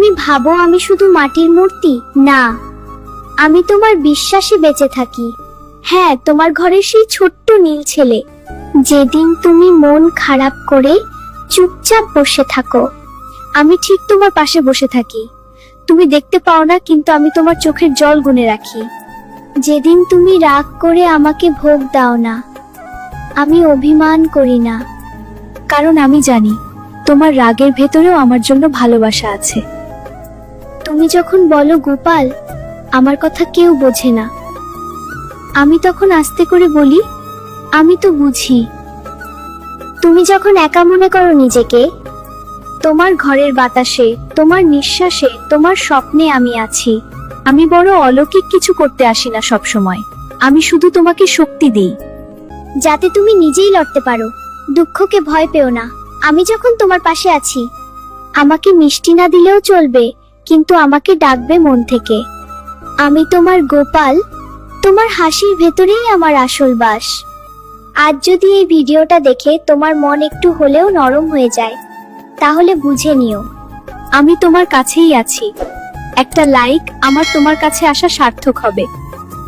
তুমি ভাবো আমি শুধু মাটির মূর্তি? না, আমি তোমার বিশ্বাসে বেঁচে থাকি। হ্যাঁ, তোমার ঘরের সেই ছোট্ট নীল ছেলে। যেদিন তুমি মন খারাপ করে চুপচাপ বসে থাকো, আমি ঠিক তোমার পাশে বসে থাকি। তুমি দেখতে পাও না, কিন্তু আমি তোমার চোখের জল গুনে রাখি। যেদিন তুমি রাগ করে আমাকে ভোগ দাও না, আমি অভিমান করি না, কারণ আমি জানি তোমার রাগের ভেতরেও আমার জন্য ভালোবাসা আছে। তুমি যখন বলো গোপাল, আমার কথা কেউ বোঝে না, আমি তখন আস্তে করে বলি, আমি তো বুঝি। তুমি যখন একা মনে করো নিজেকে, তোমার ঘরের বাতাসে, তোমার নিঃশ্বাসে, তোমার স্বপ্নে আমি আছি। আমি বড় অলৌকিক কিছু করতে আসি না সব সময়, আমি শুধু তোমাকে শক্তি দিই, যাতে তুমি নিজেই লড়তে পারো। দুঃখকে ভয় পেও না, আমি যখন তোমার পাশে আছি। আমাকে মিষ্টি না দিলেও চলবে, কিন্তু আমাকে ডাকবে মন থেকে। আমি তোমার গোপাল, তোমার হাসির ভেতরেই আমার আসল বাস। আজ যদি এই ভিডিওটা দেখে তোমার মন একটু হলেও নরম হয়ে যায়, তাহলে বুঝে নিও আমি তোমার কাছেই আছি। একটা লাইক আমার তোমার কাছে আসা সার্থক হবে।